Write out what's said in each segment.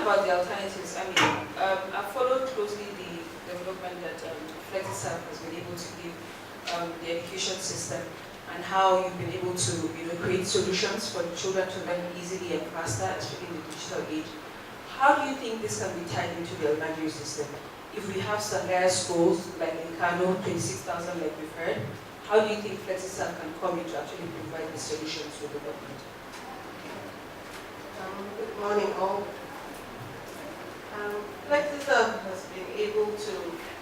about the alternatives, I mean, I've followed closely the development that FlexiServe has been able to give the education system, and how you've been able to create solutions for the children to learn easily and faster, especially in the digital age. How do you think this can be tied into the Almajiri system? If we have Sangaya schools, like in Kano, 26,000 like we've heard, how do you think FlexiServe can come in to actually provide the solutions for the government? Good morning all. FlexiServe has been able to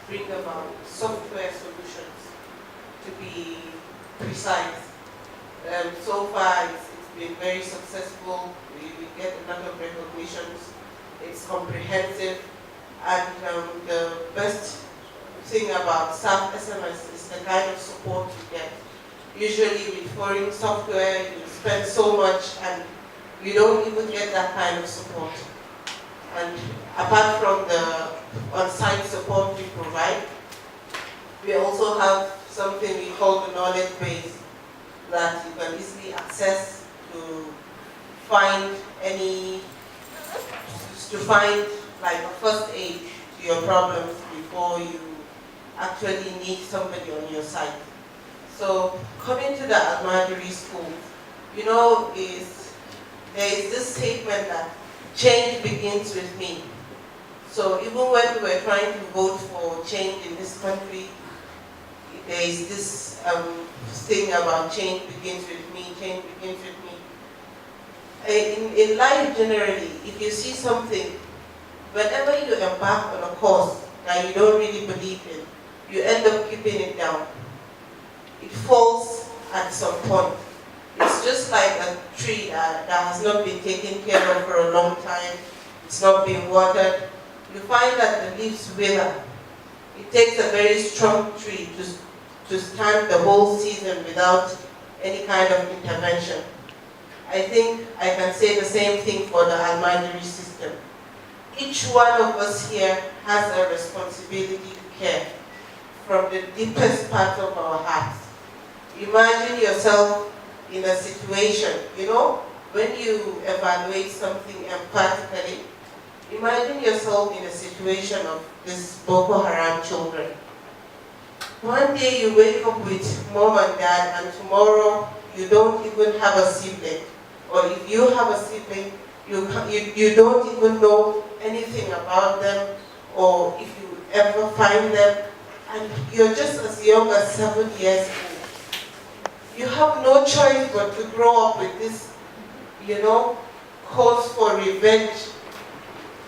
bring about software solutions, to be precise. So far it's been very successful. We get a lot of recognitions. It's comprehensive, and the best thing about SAF SMS is the kind of support you get. Usually with foreign software, you spend so much and you don't even get that kind of support. And apart from the on-site support we provide, we also have something we call the knowledge base that you can easily access to find like a first aid to your problems before you actually need somebody on your side. So coming to the Almajiri schools, there is this statement that change begins with me. So even when we were trying to vote for change in this country, there is this thing about change begins with me, change begins with me. In life generally, if you see something, whenever you embark on a course that you don't really believe in, you end up keeping it down. It falls at some point. It's just like a tree that has not been taken care of for a long time. It's not been watered. You find that the leaves wither. It takes a very strong tree to stand the whole season without any kind of intervention. I think I can say the same thing for the Almajiri system. Each one of us here has a responsibility to care from the deepest part of our hearts. Imagine yourself in a situation, when you evaluate something empathically, imagine yourself in a situation of these Boko Haram children. One day you wake up with mom and dad, and tomorrow you don't even have a sibling. Or if you have a sibling, you don't even know anything about them, or if you ever find them, and you're just as young as 7 years old. You have no choice but to grow up with this, cause for revenge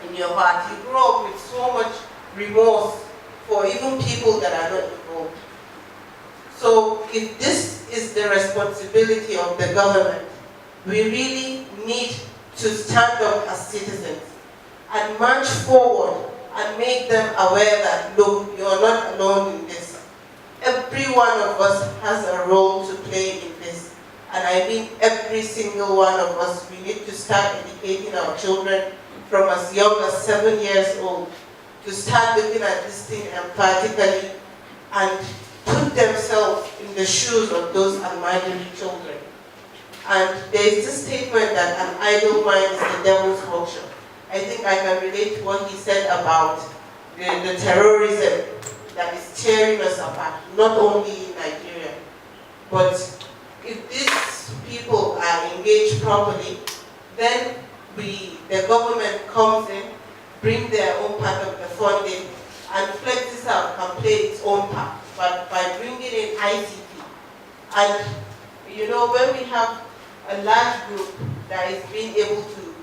in your heart. You grow up with so much remorse for even people that are not involved. So if this is the responsibility of the government, we really need to stand up as citizens and march forward and make them aware that, look, you're not alone in this. Every one of us has a role to play in this. And I mean every single one of us. We need to start educating our children from as young as 7 years old to start looking at this thing empathically and put themselves in the shoes of those Almajiri children. And there is this statement that an idle mind is the devil's workshop. I think I can relate to what he said about the terrorism that is tearing us apart, not only in Nigeria. But if these people are engaged properly, then the government comes in, bring their own part of the funding, and FlexiServe can play its own part, but by bringing in ICT. And when we have a large group that is being able to,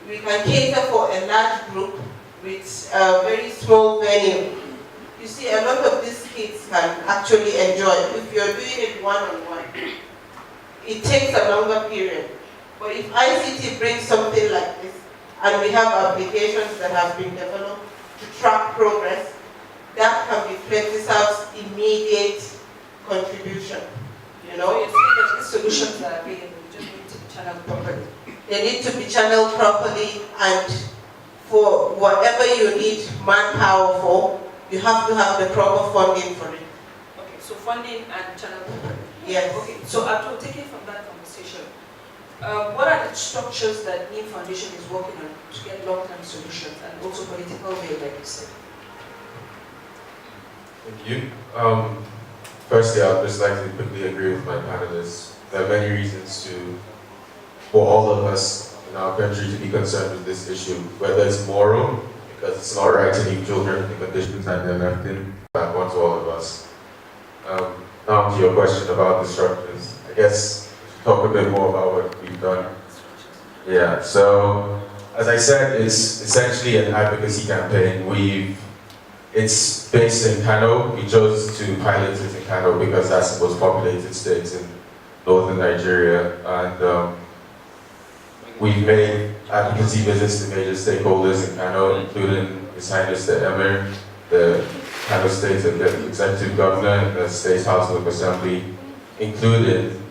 we can cater for a large group with a very small venue. You see, a lot of these kids can actually enjoy it. If you're doing it one-on-one, it takes a longer period. But if ICT brings something like this, and we have applications that have been developed to track progress, that can be FlexiServe's immediate contribution. So you see that these solutions are available, you just need to be channeled properly. They need to be channeled properly, and for whatever you need manpower for, you have to have the proper funding for it. Okay, so funding and channel properly. Yes. Okay, so Abdul, taking from that conversation, what are the structures that NIM Foundation is working on to get long-term solutions and also political will, like you said? Thank you. Firstly, I would just like to quickly agree with my panelists. There are many reasons for all of us in our country to be concerned with this issue, whether it's moral, because it's not right to leave children in the conditions that they're left in, that one to all of us. Now to your question about the structures, I guess talk a bit more about what we've done. Yeah, so as I said, it's essentially an advocacy campaign. It's based in Kano. We chose to pilot it in Kano because that's the most populated state in northern Nigeria, and we've made advocacy visits to major stakeholders in Kano, including His Highness the Emir, the Kano State Executive Governor, the State House of Assembly, including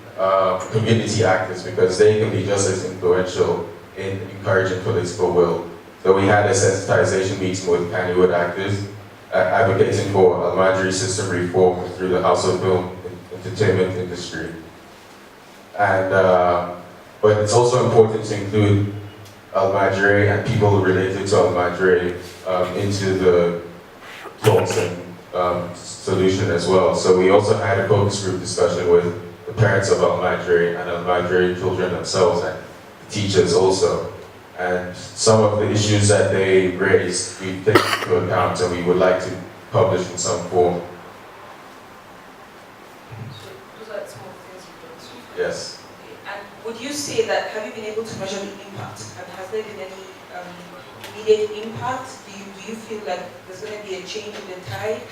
community actors, because they can be just as influential in encouraging political will. So we had a sensitization meeting with Kannywood actors, advocating for Almajiri system reform through the House of Film and Entertainment industry. And but it's also important to include Almajiri and people related to Almajiri into the talks and solution as well. So we also had a focus group discussion with the parents of Almajiri and Almajiri children themselves and the teachers also. And some of the issues that they raised, we've taken into account and we would like to publish in some form. So those are some of the things you've done. Yes. Okay. And would you say that, have you been able to measure the impact? And has there been any immediate impact? Do you feel like there's going to be a change in the tide?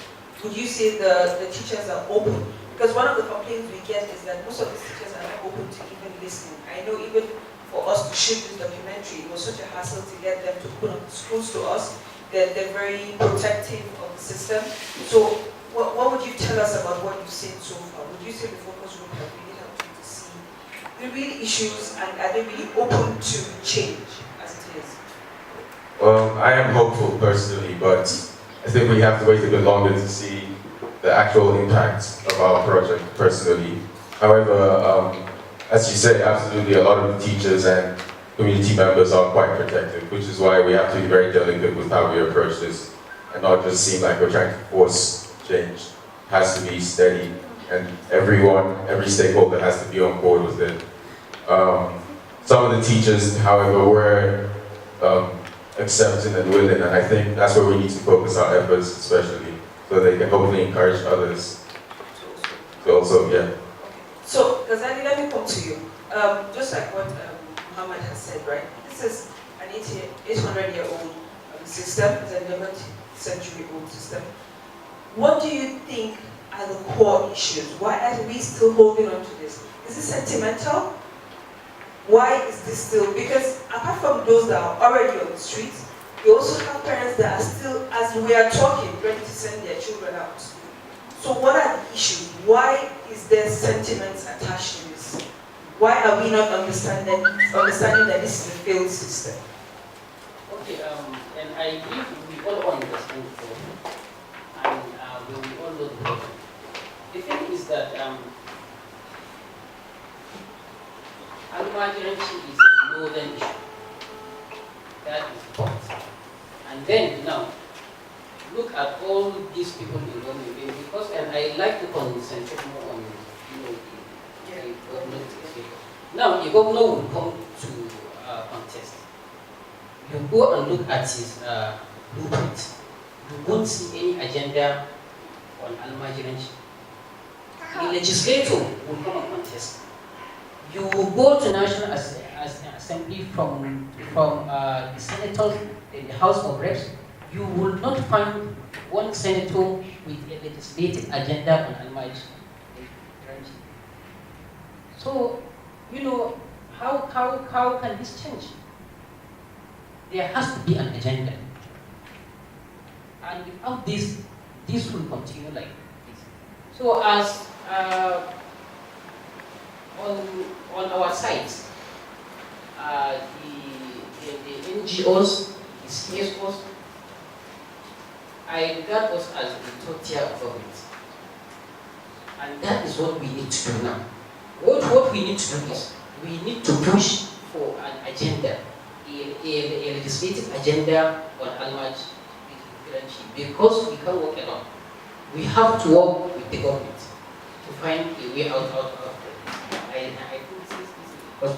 Would you say the teachers are open? Because one of the complaints we get is that most of these teachers are not open to even listening. I know even for us to shoot this documentary, it was such a hassle to get them to put on schools to us. They're very protective of the system. So what would you tell us about what you've seen so far? Would you say the focus group has really helped you to see the real issues, and are they really open to change as it is? Well, I am hopeful personally, but I think we have to wait a bit longer to see the actual impact of our project personally. However, as you say, absolutely a lot of the teachers and community members are quite protective, which is why we have to be very delicate with how we approach this and not just seem like we're trying to force change. It has to be steady, and every stakeholder has to be on board with it. Some of the teachers, however, were accepting and willing, and I think that's where we need to focus our efforts, especially, so they can hopefully encourage others to also, yeah. So, Ghazali, let me come to you. Just like what Muhammad has said, right? This is an 800-year-old system, it's an 11th century-old system. What do you think are the core issues? Why are we still holding on to this? Is it sentimental? Why is this still? Because apart from those that are already on the streets, we also have parents that are still, as we are talking, ready to send their children out. So what are the issues? Why is there sentiments attached to this? Why are we not understanding that this is a failed system? Okay, and I believe we all understand the problem, and we all know the problem. The thing is that Almajiranci is a northern issue. That is the point. And then now, look at all these people involved in it, because, and I like to concentrate more on, the government. Now, the governor will come to contest. You go and look at his blueprint. You won't see any agenda on Almajiranci. The legislator will come and contest. You will go to National Assembly from the senators in the House of Reps. You will not find one senator with a legislative agenda on Almajiri. So, how can this change? There has to be an agenda. And without this will continue like this. So as on our side, the NGOs, the CSOs, I regard us as the top tier of government. And that is what we need to do now. What we need to do is, we need to push for an agenda, a legislative agenda on Almajiri, because we can't work alone. We have to work with the government to find a way out of it. I think this is because